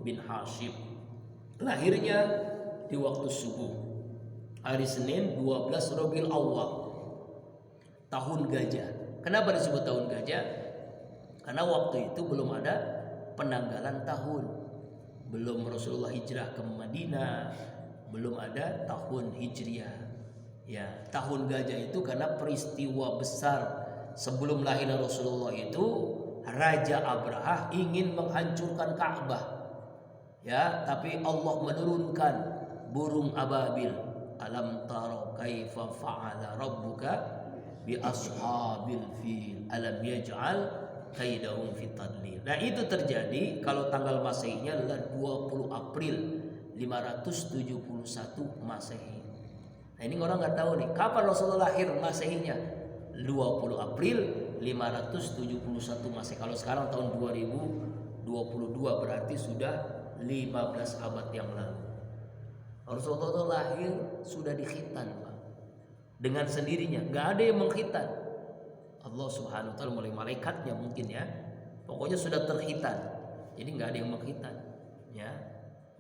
bin Hashim. Lahirnya di waktu subuh, hari Senin 12 Rabiul Awwal, tahun gajah. Kenapa disebut tahun gajah? Karena waktu itu belum ada penanggalan tahun, belum Rasulullah hijrah ke Madinah, belum ada tahun hijriah. Ya, tahun gajah itu karena peristiwa besar sebelum lahirnya Rasulullah itu, Raja Abraha ingin menghancurkan Ka'bah. Ya, tapi Allah menurunkan burung ababil. Alam tara kaifa fa'ala rabbuka bi ashabil fil alam yaj'al kaidahum fi tadlil. Nah, itu terjadi kalau tanggal Masehinya adalah 20 April 571 Masehi. Nah, ini orang nggak tahu nih kapan Rasulullah lahir Masehinya. 20 April 571 Masehi. Kalau sekarang tahun 2022 berarti sudah 15 abad yang lalu. Rasulullah lahir sudah dikhitan, Pak. Dengan sendirinya, nggak ada yang mengkhitan. Allah Subhanahu wa taala melalui malaikatnya mungkin ya. Pokoknya sudah terkhitan. Jadi nggak ada yang mengkhitan, ya.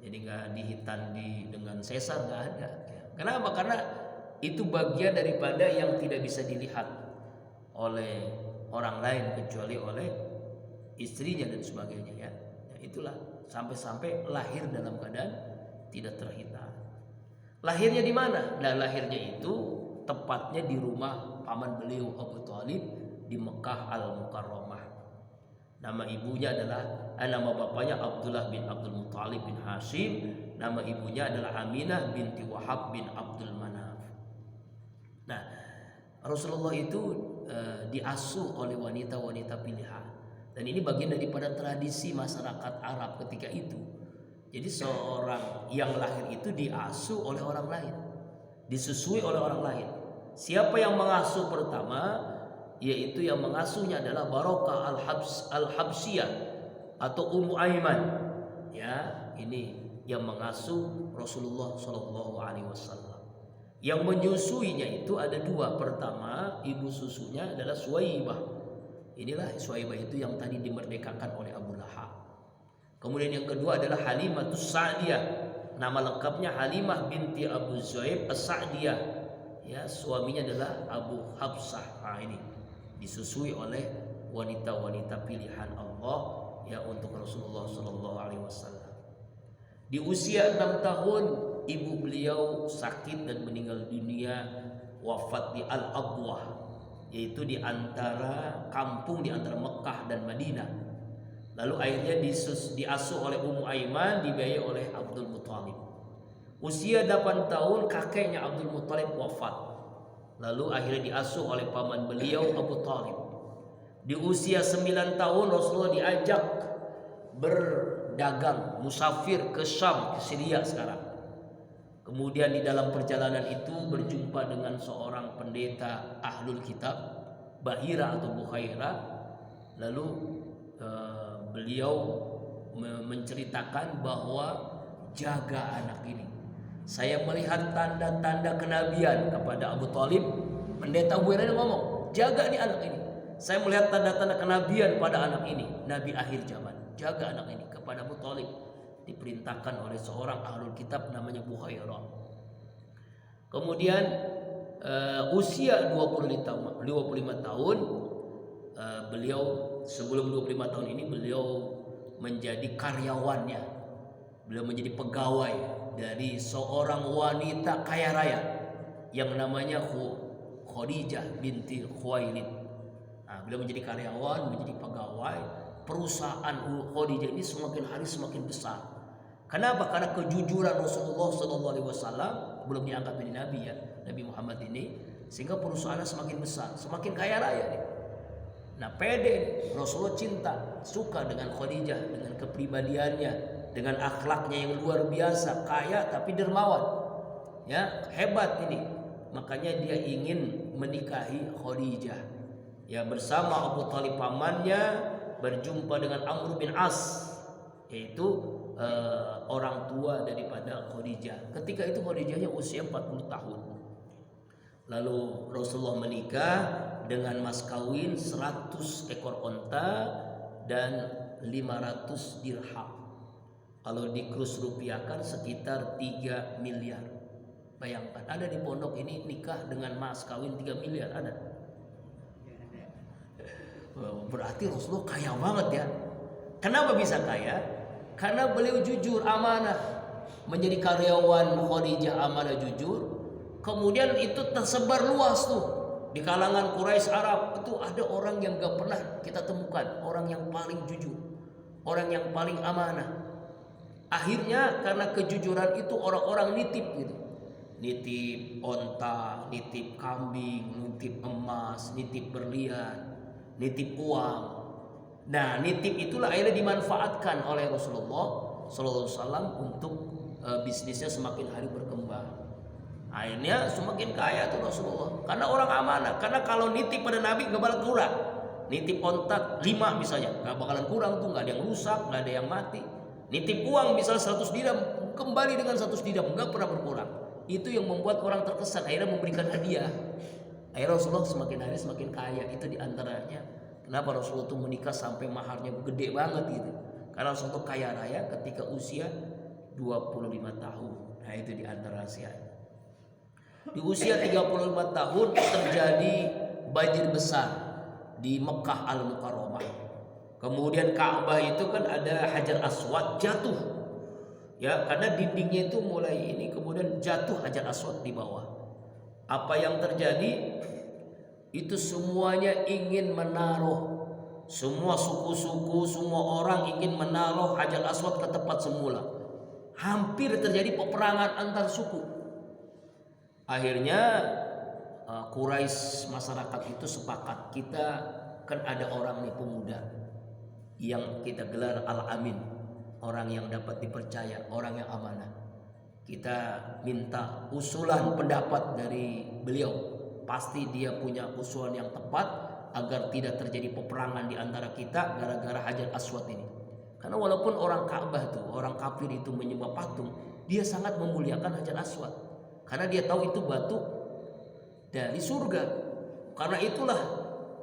Jadi nggak dihitan dengan sesar, nggak ada. Ya. Kenapa? Karena itu bagian daripada yang tidak bisa dilihat oleh orang lain kecuali oleh istrinya dan sebagainya ya. Ya itulah sampai-sampai lahir dalam keadaan tidak terhitan. Lahirnya di mana? Nah, lahirnya itu tepatnya di rumah paman beliau Abu Thalib di Mekah Al-Mukarramah. Nama ibunya nama bapaknya Abdullah bin Abdul Muthalib bin Hashim, nama ibunya adalah Aminah binti Wahab bin Abdul Manaf. Nah, Rasulullah itu diasuh oleh wanita-wanita pilihan. Dan ini bagian daripada tradisi masyarakat Arab ketika itu. Jadi seorang yang lahir itu diasuh oleh orang lain, disusui oleh orang lain. Siapa yang mengasuh pertama? Yaitu yang mengasuhnya adalah Barokah Al-Habsiyah atau Ummu Aiman. Ya, ini yang mengasuh Rasulullah Shallallahu Alaihi Wasallam. Yang menyusuinya itu ada dua. Pertama, ibu susunya adalah Suwaibah. Inilah Suwaibah itu yang tadi dimerdekakan oleh Abu Lahab. Kemudian yang kedua adalah Halimatus Sa'diyah. Nama lengkapnya Halimah binti Abu Zuhaib As-Sa'diyah. Ya, suaminya adalah Abu Habsah. Nah, ini disusui oleh wanita-wanita pilihan Allah ya untuk Rasulullah Shallallahu Alaihi Wasallam. Di usia 6 tahun ibu beliau sakit dan meninggal dunia, wafat di Al-Abwah, yaitu di antara kampung di antara Mekah dan Madinah. Lalu akhirnya diasuh oleh Ummu Aiman, dibiayai oleh Abdul Muthalib. Usia 8 tahun kakeknya Abdul Muthalib wafat. Lalu akhirnya diasuh oleh paman beliau Abu Thalib. Di usia 9 tahun Rasulullah diajak berdagang, musafir ke Syam, ke Syria sekarang. Kemudian di dalam perjalanan itu berjumpa dengan seorang pendeta Ahlul Kitab, Bahira atau Bukhaira. Lalu beliau menceritakan bahwa jaga anak ini. Saya melihat tanda-tanda kenabian kepada Abu Thalib. Pendeta Buhaira ngomong, jaga nih anak ini. Saya melihat tanda-tanda kenabian pada anak ini, nabi akhir zaman. Jaga anak ini. Kepada Abu Thalib diperintahkan oleh seorang ahlul kitab namanya Bukhaira. Kemudian usia 25 tahun beliau, sebelum 25 tahun ini beliau menjadi karyawannya. Beliau menjadi pegawai dari seorang wanita kaya raya yang namanya Khadijah binti Khuwailid. Nah, beliau menjadi karyawan, menjadi pegawai. Perusahaan Khadijah ini semakin hari semakin besar. Kenapa? Karena kejujuran Rasulullah SAW, belum diangkat menjadi nabi ya, Nabi Muhammad ini, sehingga perusahaannya semakin besar, semakin kaya raya nih. Nah, pede Rasulullah cinta, suka dengan Khadijah, dengan kepribadiannya, dengan akhlaknya yang luar biasa, kaya tapi dermawan. Ya, hebat ini. Makanya dia ingin menikahi Khadijah. Ya, bersama Abu Thalib pamannya berjumpa dengan Amr bin As, yaitu orang tua daripada Khadijah. Ketika itu Khadijahnya usia 40 tahun. Lalu Rasulullah menikah dengan mas kawin 100 ekor onta dan 500 dirham. Kalau dikrus rupiahkan sekitar 3 miliar. Bayangkan, ada di pondok ini nikah dengan mas kawin 3 miliar ada. Berarti Rasulullah kaya banget ya. Kenapa bisa kaya? Karena beliau jujur, amanah. Menjadi karyawan Khadijah, amanah, jujur. Kemudian itu tersebar luas tuh. Di kalangan Quraisy Arab itu ada orang yang gak pernah kita temukan. Orang yang paling jujur, orang yang paling amanah. Akhirnya karena kejujuran itu orang-orang nitip gitu. Nitip onta, nitip kambing, nitip emas, nitip berlian, nitip uang. Nah, nitip itulah akhirnya dimanfaatkan oleh Rasulullah SAW untuk bisnisnya semakin hari berkembang. Akhirnya semakin kaya tuh Rasulullah. Karena orang amanah. Karena kalau nitip pada Nabi nggak bakal kurang. Nitip onta 5 misalnya, nggak bakalan kurang tuh, nggak ada yang rusak, nggak ada yang mati. Nitip uang misalnya 100 dirham, kembali dengan 100 dirham, nggak pernah berkurang. Itu yang membuat orang terkesan, akhirnya memberikan hadiah. Akhirnya Rasulullah semakin hari semakin kaya. Itu diantaranya kenapa Rasulullah itu menikah sampai maharnya gede banget gitu. Karena Rasulullah kaya raya ketika usia 25 tahun. Nah itu diantara rahasianya. Di usia 35 tahun terjadi banjir besar di Mekah Al-Mukarramah. Kemudian Ka'bah itu kan ada Hajar Aswad jatuh. Ya, karena dindingnya itu mulai ini, kemudian jatuh Hajar Aswad di bawah. Apa yang terjadi? Itu semuanya ingin menaruh, semua suku-suku, semua orang ingin menaruh Hajar Aswad ke tempat semula. Hampir terjadi peperangan antar suku. Akhirnya Quraisy, masyarakat itu sepakat, kita kan ada orang nih pemuda yang kita gelar Al-Amin, orang yang dapat dipercaya, orang yang amanah. Kita minta usulan pendapat dari beliau. Pasti dia punya usulan yang tepat agar tidak terjadi peperangan di antara kita gara-gara Hajar Aswad ini. Karena walaupun orang Ka'bah tuh, orang kafir itu menyembah patung, dia sangat memuliakan Hajar Aswad. Karena dia tahu itu batu dari surga. Karena itulah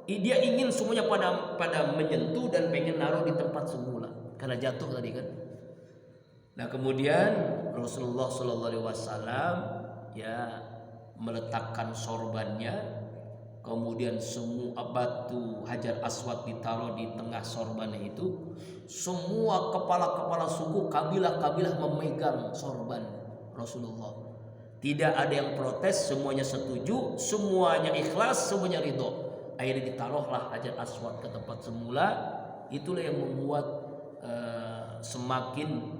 dia ingin semuanya pada menyentuh dan pengen naruh di tempat semula. Karena jatuh tadi kan. Nah kemudian Rasulullah SAW ya meletakkan sorbannya. Kemudian semua batu Hajar Aswad ditaruh di tengah sorbannya itu. Semua kepala-kepala suku, kabilah-kabilah memegang sorban Rasulullah. Tidak ada yang protes, semuanya setuju, semuanya ikhlas, semuanya ridho. Akhirnya ditaruhlah Hajar Aswad ke tempat semula. Itulah yang membuat semakin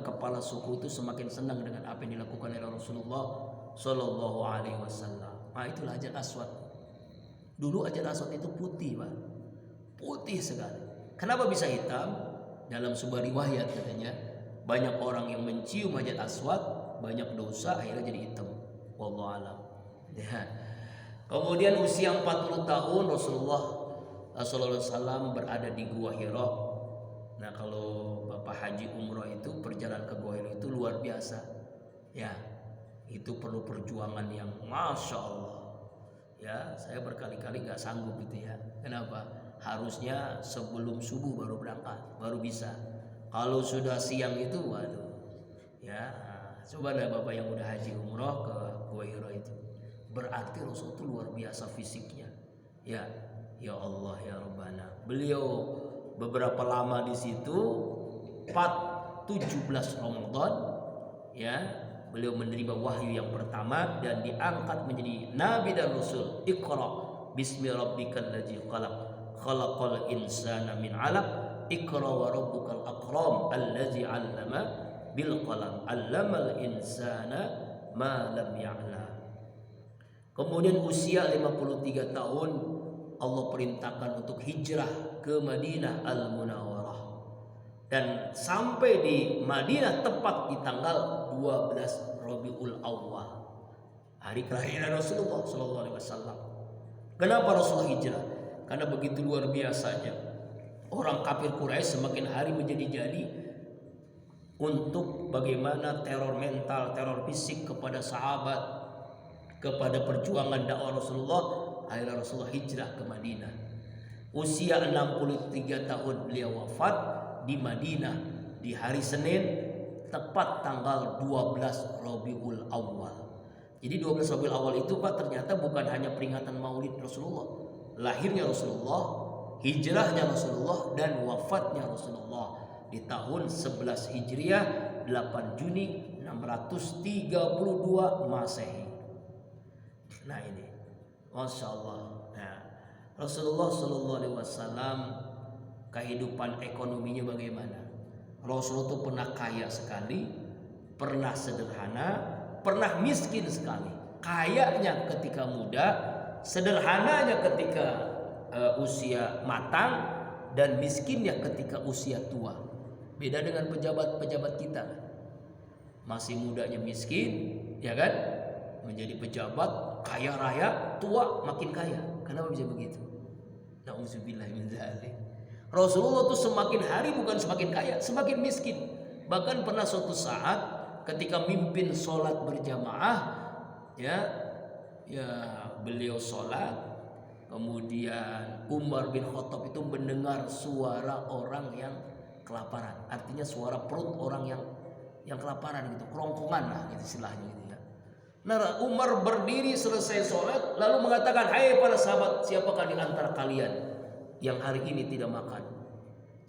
kepala suku itu semakin senang dengan apa yang dilakukan oleh Rasulullah Shallallahu Alaihi Wasallam. Nah itulah Hajar Aswad. Dulu Hajar Aswad itu putih, Pak, putih sekali. Kenapa bisa hitam? Dalam sebuah riwayat katanya banyak orang yang mencium Hajar Aswad, banyak dosa, akhirnya jadi hitam. Wallahu alam. Ya. Kemudian usia 40 tahun Rasulullah SAW berada di Gua Hira. Nah kalau Bapak Haji Umroh itu perjalanan ke Gua Hira itu luar biasa. Ya, itu perlu perjuangan yang Masya Allah. Ya, saya berkali-kali gak sanggup gitu ya. Kenapa? Harusnya sebelum subuh baru berangkat, baru bisa. Kalau sudah siang itu, waduh. Ya, coba deh Bapak yang udah haji umroh ke Gua Hira itu. Berarti Rasul itu luar biasa fisiknya. Ya, ya Allah ya Rabbana. Beliau beberapa lama di situ, 17 Ramadan, ya, beliau menerima wahyu yang pertama dan diangkat menjadi nabi dan rasul. Iqra bismi rabbikal ladzi khalaq, khalaqal insana min 'alaq, iqra wa rabbukal akram allazi 'allama bil qalam, 'allamal insana ma lam ya'lam. Kemudian usia 53 tahun Allah perintahkan untuk hijrah ke Madinah Al-Munawwarah. Dan sampai di Madinah tepat di tanggal 12 Rabiul Awwal, hari kelahiran Rasulullah SAW. Kenapa Rasulullah hijrah? Karena begitu luar biasanya orang kafir Quraisy semakin hari menjadi-jadi untuk bagaimana teror mental, teror fisik kepada sahabat, kepada perjuangan dakwah Rasulullah. Akhirnya Rasulullah hijrah ke Madinah. Usia 63 tahun beliau wafat di Madinah. di hari Senin tepat tanggal 12 Rabiul Awal. Jadi 12 Rabiul Awal itu Pak ternyata bukan hanya peringatan Maulid Rasulullah, lahirnya Rasulullah, hijrahnya Rasulullah, dan wafatnya Rasulullah di tahun 11 Hijriah 8 Juni 632 Masehi. Nah ini, Masya Allah. Nah, Rasulullah Shallallahu Alaihi Wasallam kehidupan ekonominya bagaimana? Rasulullah itu pernah kaya sekali, pernah sederhana, pernah miskin sekali. Kayanya ketika muda, sederhananya ketika usia matang, dan miskinnya ketika usia tua. Beda dengan pejabat-pejabat kita. Masih mudanya miskin, ya kan? Menjadi pejabat, kaya raya, tua makin kaya. Kenapa bisa begitu? Nauzubillah min dzalik. Rasulullah itu semakin hari bukan semakin kaya, semakin miskin. Bahkan pernah suatu saat ketika mimpin sholat berjamaah, ya beliau sholat, kemudian Umar bin Khattab itu mendengar suara orang yang kelaparan. Artinya suara perut orang yang kelaparan gitu, kerongkongan lah gitu istilahnya gitu ya. Nah, Umar berdiri selesai sholat lalu mengatakan, "Hai para sahabat, siapakah di antara kalian yang hari ini tidak makan?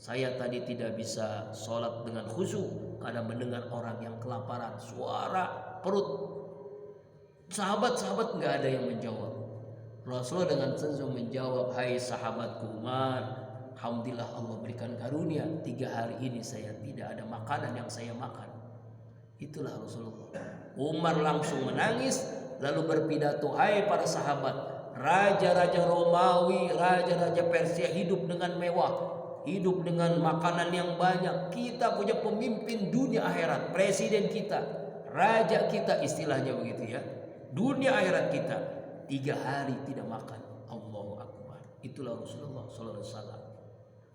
Saya tadi tidak bisa sholat dengan khusyuk karena mendengar orang yang kelaparan, suara perut." Sahabat-sahabat nggak ada yang menjawab. Rasulullah dengan senyum menjawab, "Hai sahabatku Umar, alhamdulillah Allah berikan karunia 3 hari ini saya tidak ada makanan yang saya makan." Itulah Rasulullah. Umar langsung menangis lalu berpidato, "Hai para sahabat, raja-raja Romawi, raja-raja Persia hidup dengan mewah, hidup dengan makanan yang banyak. Kita punya pemimpin dunia akhirat, presiden kita, raja kita," istilahnya begitu ya. Dunia akhirat kita 3 hari tidak makan. Allahu Akbar. Itulah Rasulullah sallallahu alaihi wasallam.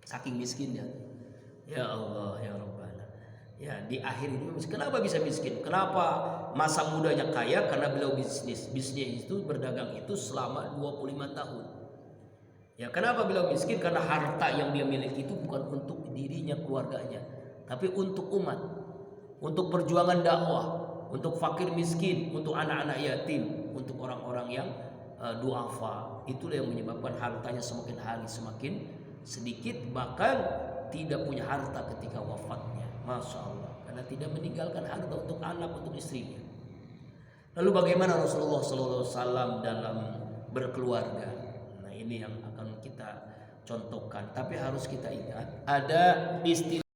Saking miskinnya. Ya Allah, ya Rabbana. Ya, di akhir hidup miskin. Kenapa bisa miskin? Kenapa masa mudanya kaya? Karena beliau bisnis. Bisnis itu berdagang itu selama 25 tahun. Ya, kenapa beliau miskin? Karena harta yang dia miliki itu bukan untuk dirinya, keluarganya, tapi untuk umat, untuk perjuangan dakwah, untuk fakir miskin, untuk anak-anak yatim, untuk orang-orang yang duafa. Itulah yang menyebabkan hartanya semakin hari semakin sedikit, bahkan tidak punya harta ketika wafatnya. Masya Allah, karena tidak meninggalkan harta untuk anak, untuk istrinya. Lalu bagaimana Rasulullah SAW dalam berkeluarga? Nah ini yang akan kita contohkan. Tapi harus kita ingat, ada istilah